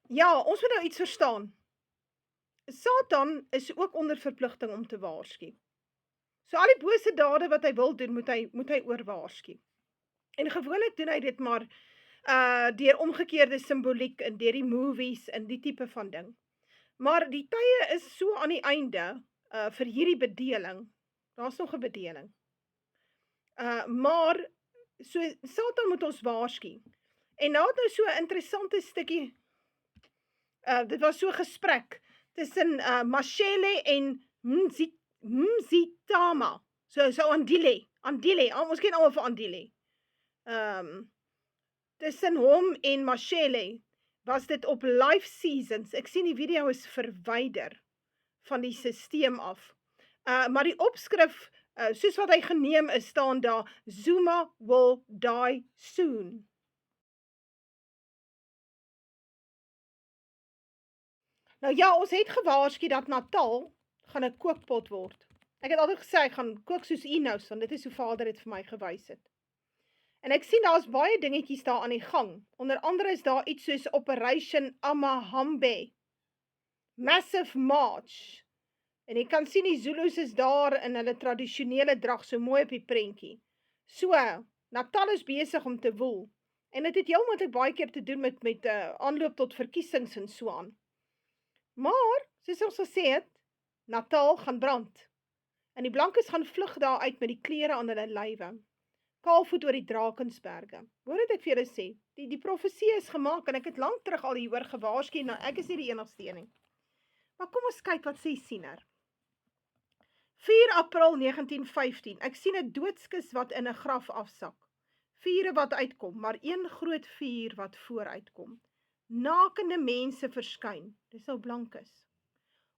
Ja, ons moet nou iets verstaan. Satan is ook onder verpligting om te waarsku. So al die bose dade wat hy wil doen, moet hy oor waarsku. En gewoonlik doen hy dit maar deur omgekeerde simboliek en deur die movies en die tipe van ding. Maar die tye is so aan die einde vir hierdie bedeling. Daar's nog 'n bedeling. Maar so Satan moet ons waarsku. En nou het nou so 'n interessante stukkie dit was so 'n gesprek tussen Mashele en Mzitama. So Andile, ons ken almal vir Andile. Tussen hom en Mashele was dit op live seasons. Ek sien die video is verwyder van die stelsel af. Maar die opskrif soos wat hy geneem is, staan daar Zuma will die soon. Nou ja, ons het gewaarsku dat Natal gaan 'n kookpot word. Ek het altyd gesê ek gaan kook soos Enos, want dit is hoe Vader dit vir my gewys het. En ek sien daar's baie dingetjies daar aan die gang. Onder andere is daar iets soos Operation Amahambe, Massive March. En jy kan sien die Zulus is daar in hulle tradisionele drag, so mooi op die prentjie. So, Natal is besig om te woel. En dit het heel moontlik baie keer te doen met aanloop tot verkiesings en so aan. Maar, soos ons gesê het, Natal gaan brand. En die blankes gaan vlug daar uit met die klere aan hulle lywe. Kaalvoet oor die Drakensberge. Hoor wat ek vir julle sê, die profesie is gemaak en ek het lank terug al hieroor gewaarsku, nou ek is nie die enigste een nie. Maar kom ons kyk wat sê Siener. 4 April 1915, ek sien 'n doodskis wat in 'n graf afsak. Vure wat uitkom, maar een groot vuur wat vooruitkom. Nakende mense verskyn, dis nou blankes.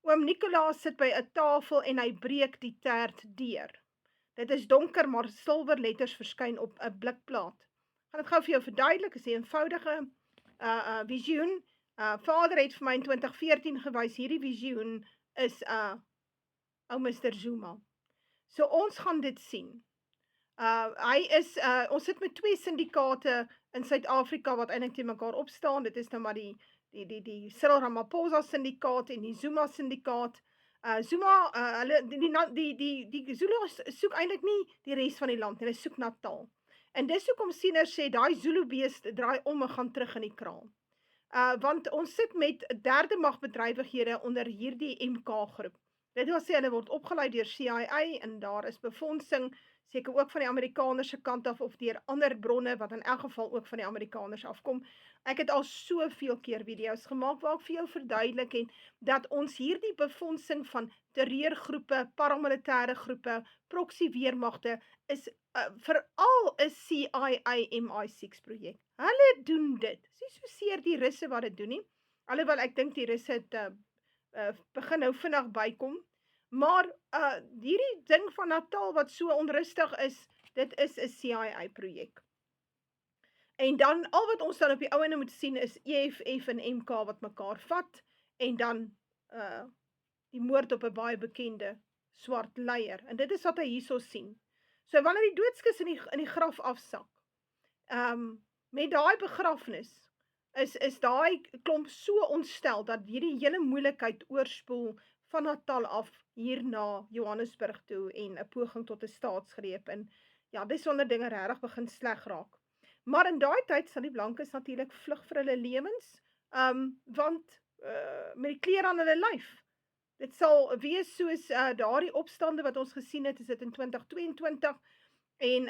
Oom Nicolaas sit by 'n tafel en hy breek die tert deur. Dit is donker, maar silwer letters verskyn op 'n blikplaat. Gaan dit gou vir jou verduidelik, is 'n eenvoudige visioen. Vader het vir my in 2014 gewys, hierdie visioen is ou Mr. Zuma. So ons gaan dit sien. Ons sit met 2 syndikaate in Suid-Afrika wat eintlik teen mekaar opstaan. Dit is nou maar die Cyril Ramaphosa syndikaat en die Zuma syndikaat. Zuma, die Zulu's soek eintlik nie die res van die land nie, hulle soek Natal. En dis hoekom Siener sê, daai Zulu beest draai om en gaan terug in die kraal. Want ons sit met derde magbedrywighede onder hierdie MK groep. Dit wil sê, hulle word opgeleid deur CIA en daar is befondsing, seker ook van die Amerikaners se kant af, of deur ander bronne, wat in elk geval ook van die Amerikaners afkom. Ek het al soveel keer video's gemaak, waar ek vir jou verduidelik het, dat ons hierdie befondsing van terreurgroepe, paramilitêre groepe, proxy weermagte, is veral 'n CIA MI6 projek. Hulle doen dit. Dis nie so seer die Russe wat dit doen nie, alhoewel ek dink die Russe het begin nou vinnig bykom. Maar hierdie ding van Natal wat so onrustig is, dit is 'n CIA projek. En dan al wat ons dan op die ou ende moet sien is EFF en MK wat mekaar vat en dan die moord op 'n baie bekende swart leier. En dit is wat hy hierso sien. So wanneer die doodskis in die graf afsak, met daai begrafnis is daai klomp so ontstel dat hierdie hele moeilikheid oorspoel van Natal af hier na Johannesburg toe en 'n poging tot 'n staatsgreep. En ja, dis wanneer dinge regtig begin sleg raak. Maar in daai tyd sal die blankes natuurlik vlug vir hulle lewens, want met die klere aan hulle lyf. Dit sal wees soos daardie opstande wat ons gesien het, is dit in 2022 en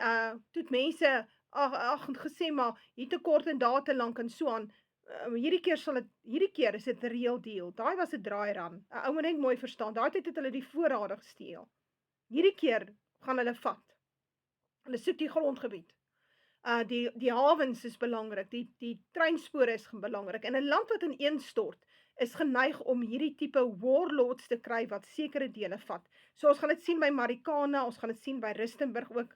toe het mense gesê maar hier te kort en daar te lank en so aan. Hierdie keer is dit 'n real deal. Daai was 'n draairan. 'n Ou moet net mooi verstaan. Daai tyd het hulle die voorrade gesteel. Hierdie keer gaan hulle vat. Hulle soek die grondgebied. Die hawens is belangrik, die treinspore is belangrik. En 'n land wat ineenstort is geneig om hierdie tipe warlords te kry wat sekere dele vat. So ons gaan dit sien by Marikana, ons gaan dit sien by Rustenburg ook.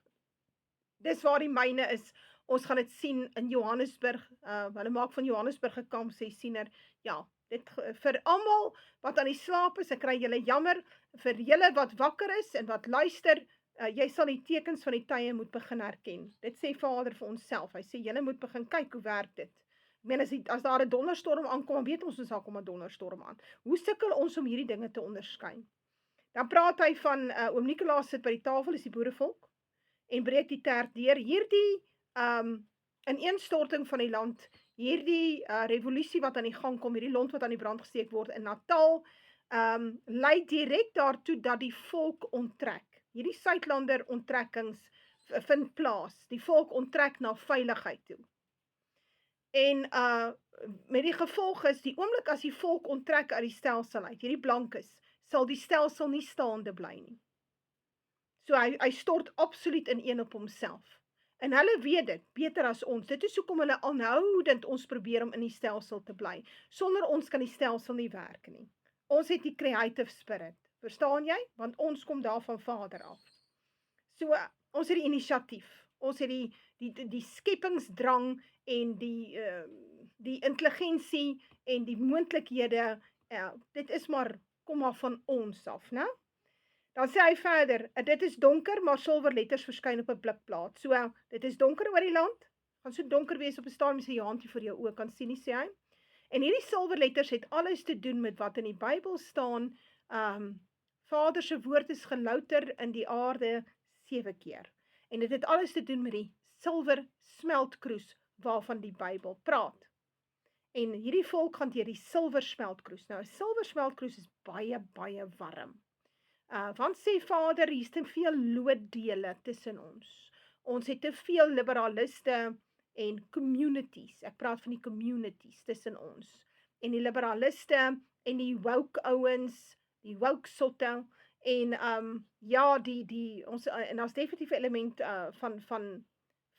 Dis waar die myne is. Ons gaan dit sien in Johannesburg. Hulle maak van Johannesburg 'n kamp, sê Siener. Ja, dit vir almal wat aan die slaap is, ek kry julle jammer, vir julle wat wakker is en wat luister, jy sal die tekens van die tye moet begin herken. Dit sê Vader vir onsself. Hy sê julle moet begin kyk hoe werk dit. Ek meen as daar 'n donderstorm aankom, dan weet ons daar kom 'n donderstorm aan. Hoe sukkel ons om hierdie dinge te onderskei? Dan praat hy van, oom Nicolaas sit by die tafel, is die boerevolk, en breek die terg deur. Hierdie, ineenstorting van die land, hierdie, revolusie wat aan die gang kom, hierdie lont wat aan die brand gesteek word in Natal, lei direk daartoe dat die volk onttrek. Hierdie Suidlander onttrekkings vind plaas. Die volk onttrek na veiligheid toe. En met die gevolg is, die oomblik as die volk onttrek uit die stelsel uit, hierdie blankes, sal die stelsel nie staande bly nie. So hy stort absoluut in op homself. En hulle weet dit, beter as ons. Dit is hoekom hulle aanhoudend ons probeer om in die stelsel te bly. Sonder ons kan die stelsel nie werk nie. Ons het die creative spirit, verstaan jy? Want ons kom daar van Vader af. So, ons het die inisiatief, ons het die skepingsdrang en die intelligensie en die moontlikhede, dit is kom maar van ons af, né? Dan sê hy verder, dit is donker, maar silwer letters verskyn op 'n blikplaat. So, dit is donker oor die land, gaan so donker wees op 'n stadium as jy jou handjie vir jou oë kan sien nie, sê hy. En hierdie silwer letters het alles te doen met wat in die Bybel staan, Vader se woord is gelouter in die aarde 7 keer. En dit het alles te doen met die silwer smeltkroes waarvan die Bybel praat. En hierdie volk gaan deur die silwer smeltkroes. Nou, 'n silwer smeltkroes is baie, baie warm. Want sê Vader, hier is te veel looddele tussen ons. Ons het te veel liberaliste en communities. Ek praat van die communities tussen ons. En die liberaliste en die woke ouens, die woke sotte, en ja, ons en daar's definitief 'n element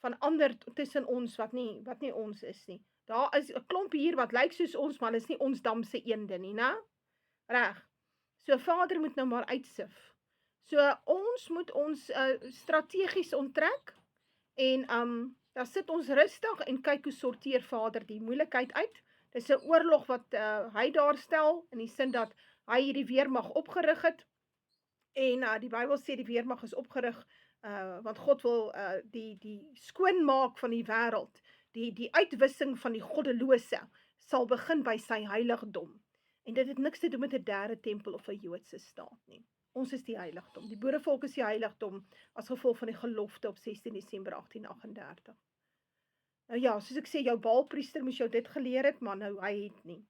van ander tussen ons wat nie ons is nie. Daar is 'n klomp hier wat lyk soos ons, maar is nie ons damse eende nie, né? Reg. So Vader moet nou maar uitsif. So ons moet ons strategies onttrek en dan sit ons rustig en kyk hoe sorteer Vader die moeilikheid uit. Dis 'n oorlog wat hy daar stel in die sin dat hy hierdie weermag opgerig het. En die Bybel sê die weermag is opgerig want God wil die skoonmaak van die wêreld, die uitwissing van die goddelose sal begin by sy heiligdom. En dit het niks te doen met 'n derde tempel of 'n Joodse staat nie. Ons is die heiligdom. Die boerevolk is die heiligdom as gevolg van die gelofte op 16 Desember 1838. Nou ja, soos ek sê, jou Baalpriester moes jou dit geleer het, maar nou hy het nie.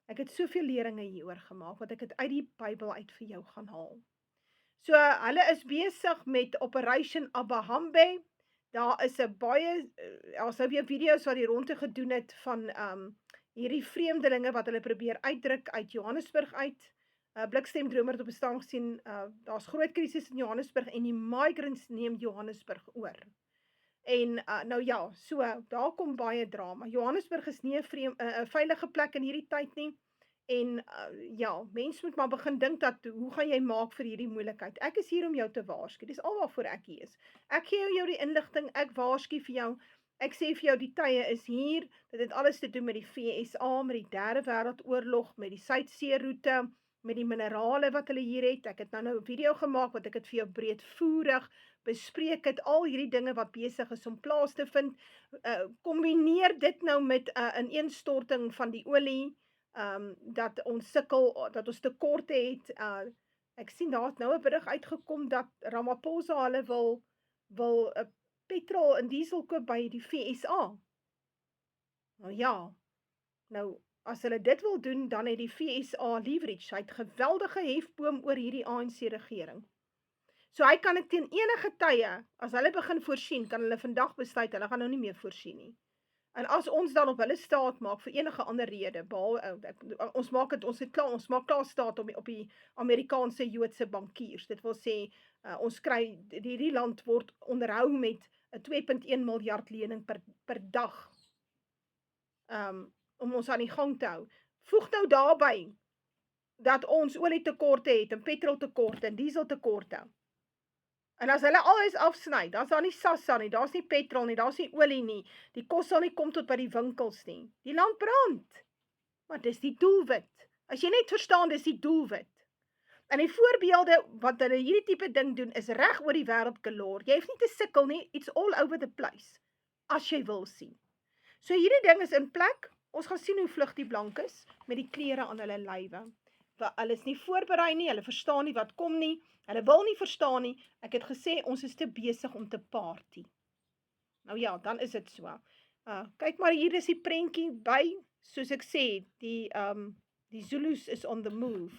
Ek het soveel leringe hieroor gemaak, wat ek het uit die Bybel uit vir jou gaan haal. So, hulle is besig met Operation Abahambe. Daar is 'n baie, as nou weer video's wat die ronde gedoen het van hierdie vreemdelinge wat hulle probeer uitdruk uit Johannesburg uit. Blikstemdromer het op 'n stadium gesien, daar's groot krisis in Johannesburg en die migrants neem Johannesburg oor. En nou ja, so, daar kom baie drama. Johannesburg is nie 'n veilige plek in hierdie tyd nie. En ja, mens moet maar begin dink dat, hoe gaan jy maak vir hierdie moeilikheid? Ek is hier om jou te waarsku, dis al waarvoor ek hier is. Ek gee jou die inligting, ek waarsku vir jou, ek sê vir jou die tye is hier, dit het alles te doen met die VSA, met die derde wêreldoorlog, met die Suidseeroete, met die minerale wat hulle hier het. Ek het nou 'n video gemaak wat ek het vir jou breedvoerig bespreek het, al hierdie dinge wat besig is om plaas te vind. Kombineer dit nou met 'n ineenstorting van die olie, dat ons sukkel, dat ons tekorte het. Ek sien daar het nou 'n berig uitgekom dat Ramaphosa hulle wil petrol en diesel koop by die VSA. Nou ja, nou as hulle dit wil doen, dan het die VSA leverage. Hy het geweldige hefboom oor hierdie ANC regering. So hy kan dit teen enige tye, as hulle begin voorsien, kan hulle vandag besluit, hulle gaan nou nie meer voorsien nie. En as ons dan op hulle staat maak vir enige ander rede, ons maak klaar staat op die Amerikaanse Joodse bankiers. Dit wil sê, ons kry, hierdie land word onderhou met 'n 2.1 miljard lening per dag, om ons aan die gang te hou. Voeg nou daarby, dat ons olietekorte het, en petroltekorte, en dieseltekorte. En as hulle alles afsny, dan is daar nie sassa nie, daar's nie petrol nie, daar's nie olie nie, die kos sal nie kom tot by die winkels nie. Die land brand. Maar dis die doelwit. As jy net verstaan, dis die doelwit. En die voorbeelde wat hulle hierdie tipe ding doen, is reg oor die wêreld galore. Jy hoef nie te sukkel nie, it's all over the place, as jy wil sien. So hierdie ding is in plek. Ons gaan sien hoe vlug die blankes met die klere aan hulle lywe. Hulle is nie voorberei nie, hulle verstaan nie wat kom nie, hulle wil nie verstaan nie. Ek het gesê ons is te besig om te party. Nou ja, dan is dit so. Kyk maar, hier is die prentjie by, soos ek sê, die Zulus is on the move.